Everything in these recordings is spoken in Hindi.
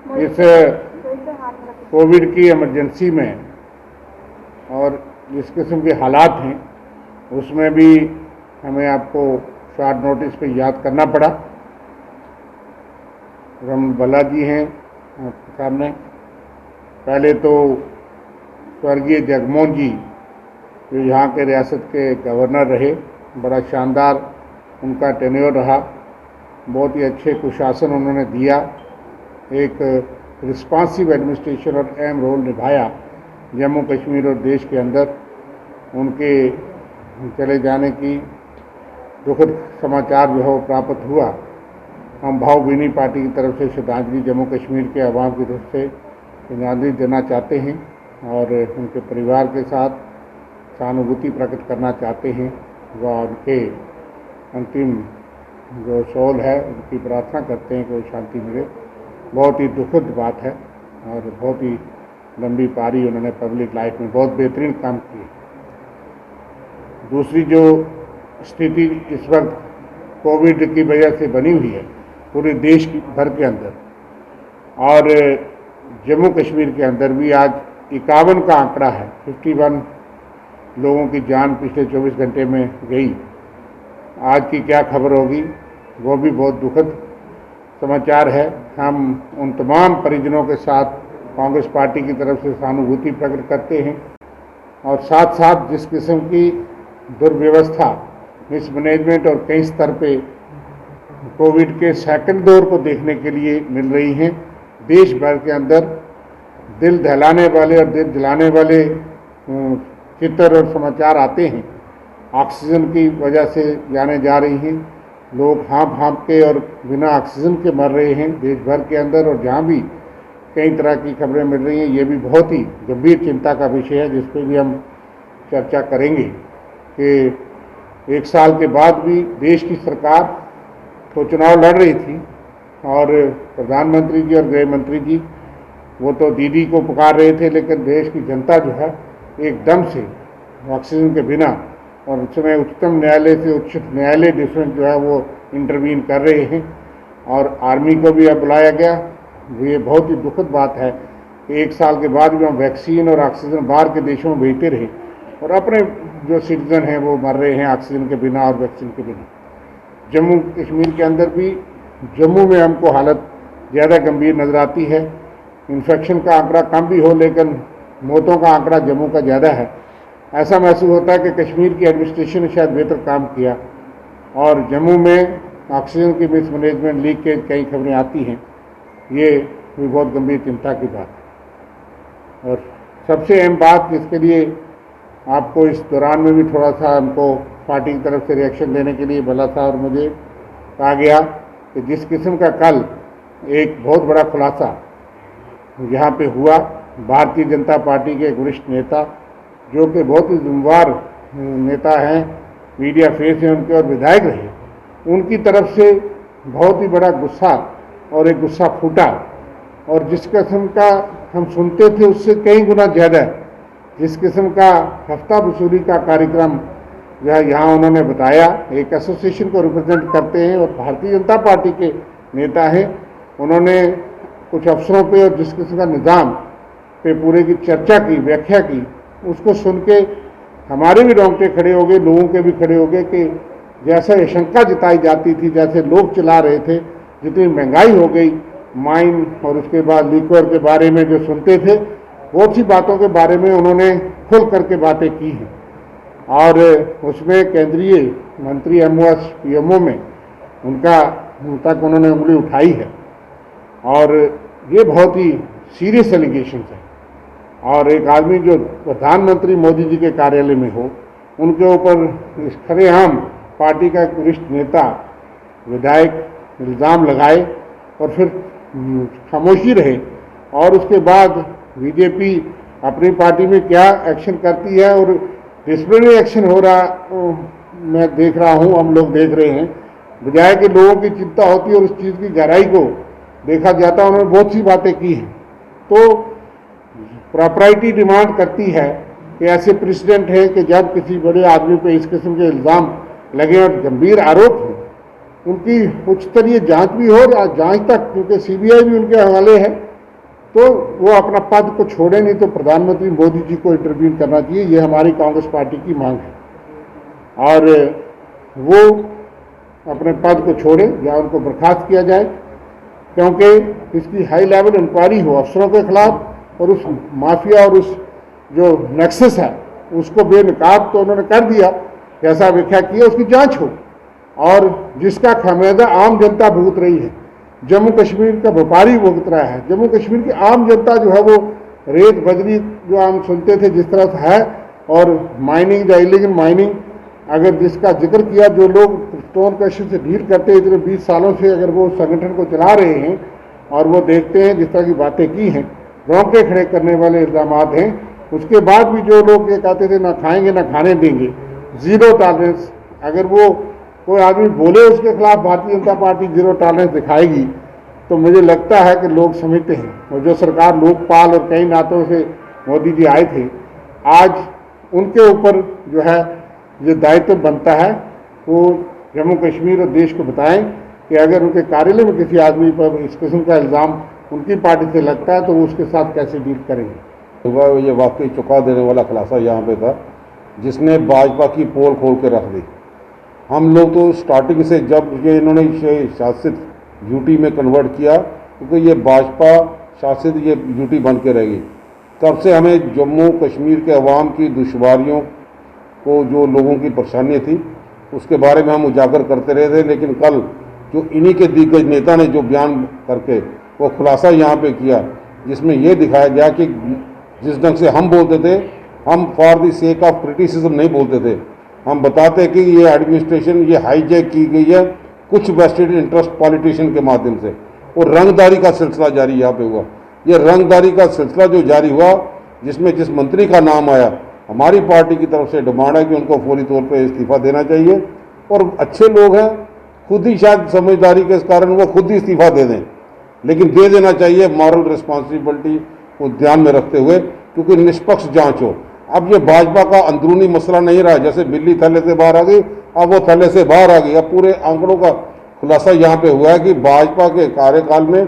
इस कोविड की इमरजेंसी में और जिस किस्म के हालात हैं उसमें भी हमें आपको शॉर्ट नोटिस पे याद करना पड़ा। रमन बालाजी हैं आपके सामने। पहले तो स्वर्गीय जगमोहन जी जो यहाँ के रियासत के गवर्नर रहे, बड़ा शानदार उनका टेन्योर रहा, बहुत ही अच्छे कुशासन उन्होंने दिया, एक रिस्पॉन्सिव एडमिनिस्ट्रेशन और अहम रोल निभाया जम्मू कश्मीर और देश के अंदर। उनके चले जाने की दुखद समाचार जो है वो प्राप्त हुआ। हम भावभीनी पार्टी की तरफ से श्रद्धांजलि जम्मू कश्मीर के आवाम की तरफ से श्रद्धांजलि देना चाहते हैं और उनके परिवार के साथ सहानुभूति प्रकट करना चाहते हैं व उनके अंतिम जो सोल है उनकी प्रार्थना करते हैं कि वो शांति मिले। बहुत ही दुखद बात है और बहुत ही लंबी पारी उन्होंने पब्लिक लाइफ में बहुत बेहतरीन काम किए। दूसरी जो स्थिति इस वक्त कोविड की वजह से बनी हुई है पूरे देश भर के अंदर और जम्मू कश्मीर के अंदर भी आज 51 का आंकड़ा है, 51 लोगों की जान पिछले 24 घंटे में गई। आज की क्या खबर होगी वो भी बहुत दुखद समाचार है। हम उन तमाम परिजनों के साथ कांग्रेस पार्टी की तरफ से सहानुभूति प्रकट करते हैं और साथ साथ जिस किस्म की दुर्व्यवस्था, मिसमैनेजमेंट और कई स्तर पे कोविड के सेकंड दौर को देखने के लिए मिल रही हैं, देश भर के अंदर दिल दहलाने वाले और दिल जलाने वाले चित्र और समाचार आते हैं। ऑक्सीजन की वजह से जाने जा रही हैं, लोग हाँप के और बिना ऑक्सीजन के मर रहे हैं देश भर के अंदर, और जहाँ भी कई तरह की खबरें मिल रही हैं ये भी बहुत ही गंभीर चिंता का विषय है जिस पर भी हम चर्चा करेंगे कि एक साल के बाद भी देश की सरकार तो चुनाव लड़ रही थी और प्रधानमंत्री जी और गृह मंत्री जी वो तो दीदी को पुकार रहे थे, लेकिन देश की जनता जो है एकदम से ऑक्सीजन के बिना, और उस समय उच्चतम न्यायालय से उच्च न्यायालय डिफरेंस जो है वो इंटरवीन कर रहे हैं और आर्मी को भी अब बुलाया गया। ये बहुत ही दुखद बात है कि एक साल के बाद भी हम वैक्सीन और ऑक्सीजन बाहर के देशों में भेजते रहे और अपने जो सिटीजन हैं वो मर रहे हैं ऑक्सीजन के बिना और वैक्सीन के बिना। जम्मू कश्मीर के अंदर भी, जम्मू में हमको हालत ज़्यादा गंभीर नज़र आती है। इन्फेक्शन का आंकड़ा कम भी हो लेकिन मौतों का आंकड़ा जम्मू का ज़्यादा है। ऐसा महसूस होता है कि कश्मीर की एडमिनिस्ट्रेशन ने शायद बेहतर काम किया और जम्मू में ऑक्सीजन की मिसमैनेजमेंट लीक के कई खबरें आती हैं, ये भी बहुत गंभीर चिंता की बात है। और सबसे अहम बात जिसके लिए आपको इस दौरान में भी थोड़ा सा हमको पार्टी की तरफ से रिएक्शन देने के लिए बोला था और मुझे कहा गया कि जिस किस्म का कल एक बहुत बड़ा खुलासा यहाँ पे हुआ, भारतीय जनता पार्टी के एक वरिष्ठ नेता जो कि बहुत ही जिम्मेदार नेता हैं, मीडिया फेस हैं उनके और विधायक रहे, उनकी तरफ से बहुत ही बड़ा गुस्सा और एक गुस्सा फूटा और जिस किस्म का हम सुनते थे उससे कई गुना ज़्यादा जिस किस्म का हफ्ता वसूली का कार्यक्रम जो है यहाँ उन्होंने बताया। एक एसोसिएशन को रिप्रेजेंट करते हैं और भारतीय जनता पार्टी के नेता हैं, उन्होंने कुछ अफसरों पे और जिस किस्म का निज़ाम पे पूरे की चर्चा की, व्याख्या की, उसको सुन के हमारे भी रोंगटे खड़े हो गए, लोगों के भी खड़े हो गए कि जैसे आशंका जताई जाती थी, जैसे लोग चिल्ला रहे थे, जितनी महंगाई हो गई, माइन और उसके बाद लिक्वर के बारे में जो सुनते थे, बहुत सी बातों के बारे में उन्होंने खुल करके बातें की हैं और उसमें केंद्रीय मंत्री एमओएस पीएमओ में उनका तक उन्होंने उंगली उठाई है और ये बहुत ही सीरियस एलिगेशन है। और एक आदमी जो प्रधानमंत्री मोदी जी के कार्यालय में हो, उनके ऊपर इस खरेआम पार्टी का एक वरिष्ठ नेता विधायक इल्ज़ाम लगाए और फिर खामोशी रहे और उसके बाद बीजेपी अपनी पार्टी में क्या एक्शन करती है और डिसिप्लिनरी एक्शन हो रहा मैं देख रहा हूँ, हम लोग देख रहे हैं, बजाय कि लोगों की चिंता होती है और उस चीज़ की गहराई को देखा जाता है। उन्होंने बहुत सी बातें की हैं, तो प्रॉपराइटी डिमांड करती है कि ऐसे प्रेसिडेंट है कि जब किसी बड़े आदमी पे इस किस्म के इल्ज़ाम लगे और गंभीर आरोप हो, उनकी उच्च स्तरीय जांच भी हो, जांच तक, क्योंकि सीबीआई भी उनके हवाले है तो वो अपना पद को छोड़े, नहीं तो प्रधानमंत्री मोदी जी को इंटरव्यू करना चाहिए। ये हमारी कांग्रेस पार्टी की मांग है और वो अपने पद को छोड़े या उनको बर्खास्त किया जाए, क्योंकि इसकी हाई लेवल इंक्वायरी हो अफसरों के खिलाफ और उस माफिया और उस जो नेक्सस है उसको बेनकाब तो उन्होंने कर दिया, जैसा व्याख्या किया, उसकी जांच हो और जिसका खामियाजा आम जनता भुगत रही है। जम्मू कश्मीर का व्यापारी भुगत रहा है, जम्मू कश्मीर की आम जनता जो है वो रेत बजरी जो हम सुनते थे जिस तरह से है, और माइनिंग जो इलीगल माइनिंग अगर जिसका जिक्र किया, जो लोग स्टोन क्रशर से डील करते हैं इतने 20 सालों से, अगर वो संगठन को चला रहे हैं और वो देखते हैं जिस तरह की बातें की हैं, रोंगटे खड़े करने वाले इल्जाम हैं, उसके बाद भी जो लोग ये कहते थे ना खाएंगे ना खाने देंगे, जीरो टॉलरेंस, अगर वो कोई आदमी बोले उसके खिलाफ Bharatiya Janata party zero tolerance दिखाएगी, तो मुझे लगता है कि लोग समझते हैं। और जो सरकार लोकपाल और कई नातों से मोदी जी आए थे, आज उनके ऊपर जो है ये दायित्व बनता है वो जम्मू कश्मीर और देश को बताएं कि अगर उनके कार्यालय में किसी आदमी पर इस किस्म का इल्ज़ाम उनकी पार्टी से लगता है तो वो उसके साथ कैसे डील करेंगे। तो ये वाकई चौंका देने वाला खुलासा यहाँ पे था, जिसने भाजपा की पोल खोल के रख दी। हम लोग तो स्टार्टिंग से जब ये इन्होंने शासित यूटी में कन्वर्ट किया, क्योंकि ये भाजपा शासित ये यूटी बन के रहेगी, तब से हमें जम्मू कश्मीर के अवाम की दुश्वारियों को, जो लोगों की परेशानी थी, उसके बारे में हम उजागर करते रहे थे। लेकिन कल जो इन्हीं के दिग्गज नेता ने जो बयान करके वो खुलासा यहाँ पे किया, जिसमें ये दिखाया गया कि जिस ढंग से हम बोलते थे, हम for the sake of criticism नहीं बोलते थे, हम बताते कि ये एडमिनिस्ट्रेशन ये हाईजैक की गई है कुछ वेस्टेड इंटरेस्ट पॉलिटिशियन के माध्यम से, और रंगदारी का सिलसिला जारी यहाँ पे हुआ। ये रंगदारी का सिलसिला जो जारी हुआ, जिसमें जिस मंत्री का नाम आया, हमारी पार्टी की तरफ से डिमांड है कि उनको फौरी तौर पे इस्तीफा देना चाहिए, और अच्छे लोग हैं, खुद ही शायद समझदारी के कारण वो खुद ही इस्तीफा दे दें, लेकिन दे देना चाहिए मॉरल रिस्पॉन्सिबिलिटी को ध्यान में रखते हुए, क्योंकि निष्पक्ष जांच हो। अब ये भाजपा का अंदरूनी मसला नहीं रहा, जैसे बिल्ली थैले से बाहर आ गई, अब वो थैले से बाहर आ गई। अब पूरे आंकड़ों का खुलासा यहाँ पे हुआ है कि भाजपा के कार्यकाल में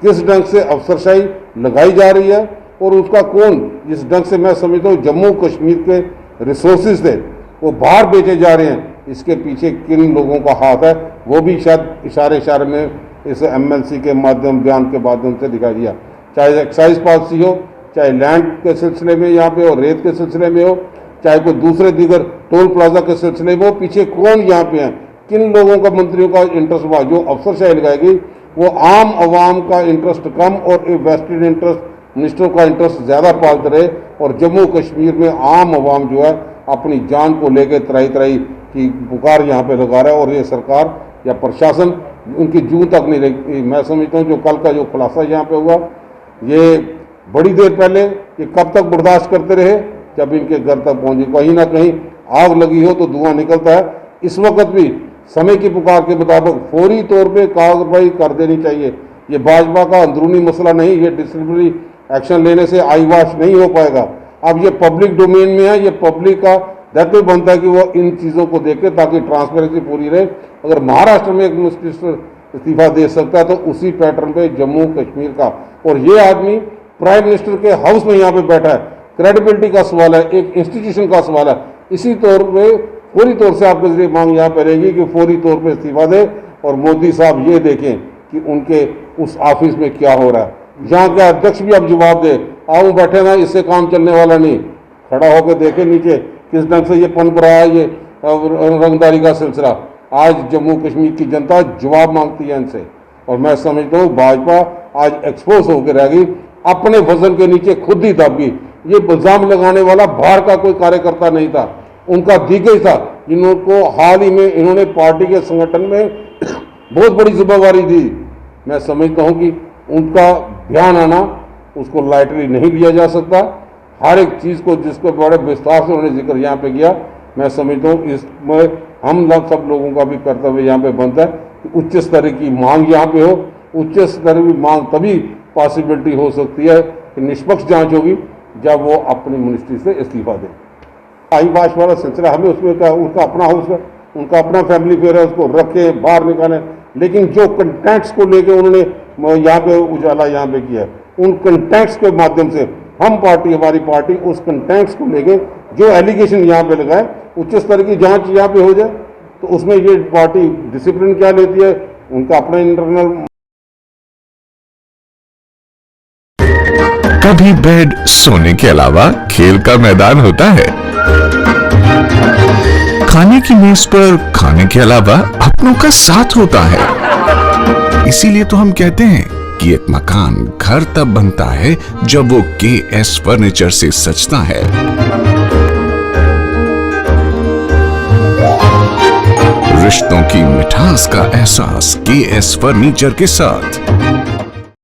किस ढंग से अफसरशाही लगाई जा रही है, और उसका कौन, जिस ढंग से मैं समझता हूँ जम्मू कश्मीर के रिसोर्सेज थे वो बाहर बेचे जा रहे हैं, इसके पीछे किन लोगों का हाथ है, वो भी शायद इशारे में इस MLC के माध्यम, बयान के माध्यम से दिखाई दिया। चाहे एक्साइज पॉलिसी हो, चाहे लैंड के सिलसिले में यहाँ पे हो, रेत के सिलसिले में हो, चाहे कोई दूसरे दीगर टोल प्लाजा के सिलसिले में हो, पीछे कौन यहाँ पे है, किन लोगों का, मंत्रियों का इंटरेस्ट हुआ। जो अफसरशाही लगाएगी वो आम आवाम का इंटरेस्ट कम और वेस्टेड इंटरेस्ट, मिनिस्टरों का इंटरेस्ट ज़्यादा पालते रहे, और जम्मू कश्मीर में आम आवाम जो है अपनी जान को लेकर त्राही त्राही की पुकार यहाँ पे लगा रहा है, और ये सरकार या प्रशासन उनकी जूं तक नहीं रही। मैं समझता हूँ जो कल का जो खुलासा यहाँ पे हुआ, ये बड़ी देर पहले ये कब तक बर्दाश्त करते रहे, जब इनके घर तक पहुँचे। कहीं ना कहीं आग लगी हो तो धुआं निकलता है। इस वक्त भी समय की पुकार के मुताबिक फौरी तौर पे कार्रवाई कर देनी चाहिए। ये भाजपा का अंदरूनी मसला नहीं, ये डिसिप्लिनरी एक्शन लेने से आईवाश नहीं हो पाएगा। अब ये पब्लिक डोमेन में है, ये पब्लिक का दायित्व बनता है कि वो इन चीज़ों को देखे ताकि ट्रांसपेरेंसी पूरी रहे। अगर महाराष्ट्र में एक मिनिस्टर इस्तीफा दे सकता है तो उसी पैटर्न पे जम्मू कश्मीर का, और ये आदमी प्राइम मिनिस्टर के हाउस में यहाँ पे बैठा है, क्रेडिबिलिटी का सवाल है, एक इंस्टीट्यूशन का सवाल है। इसी तौर पे पूरी तौर से आपके जरिए मांग यहाँ पे रहेगी कि फौरी तौर पे इस्तीफा दे, और मोदी साहब ये देखें कि उनके उस ऑफिस में क्या हो रहा है। यहाँ के अध्यक्ष भी अब जवाब दे, आओ बैठे ना, इससे काम चलने वाला नहीं, खड़ा होकर देखे नीचे किस ढंग से ये पनप रहा है ये रंगदारी का सिलसिला। आज जम्मू कश्मीर की जनता जवाब मांगती है इनसे, और मैं समझता हूँ भाजपा आज एक्सपोज होकर रह गई, अपने वजन के नीचे खुद ही दब गई। ये इल्जाम लगाने वाला बाहर का कोई कार्यकर्ता नहीं था, उनका दिग्गज था, जिनको हाल ही में इन्होंने पार्टी के संगठन में बहुत बड़ी जिम्मेवारी दी। मैं समझता हूँ कि उनका ध्यान आना, उसको लाइटली नहीं लिया जा सकता। हर एक चीज़ को जिसको बड़े विस्तार से उन्होंने जिक्र यहाँ पे किया, मैं समझता हूँ इसमें हम सब लोगों का भी कर्तव्य यहाँ पे बनता है कि उच्च स्तर की मांग यहाँ पे हो। उच्च स्तर की मांग तभी पॉसिबिलिटी हो सकती है कि निष्पक्ष जांच होगी जब वो अपनी मिनिस्ट्री से इस्तीफा दें। आईवाश वाला सिलसिला हमें उसमें का, उसका अपना हाउस है, उनका अपना फैमिली फेयर है, उसको रखें, बाहर निकालें, लेकिन जो कंटेंट्स को लेके उन्होंने यहाँ पे उजाला यहाँ पे किया, उन कंटेक्ट्स के माध्यम से हम पार्टी, हमारी पार्टी उस कंटेक्ट्स को लेके जो एलिगेशन यहाँ पे लगाए उच्च स्तर की जांच यहाँ पे हो जाए। तो उसमें ये पार्टी डिसिप्लिन क्या लेती है, उनका अपना इंटरनल। कभी बेड सोने के अलावा खेल का मैदान होता है। खाने की मेज पर खाने के अलावा अपनों का साथ होता है। इसीलिए तो हम कहते हैं कि एक मकान घर तब बनता है जब वो KS फर्नीचर से सजता है। रिश्तों की मिठास का एहसास KS फर्नीचर के साथ।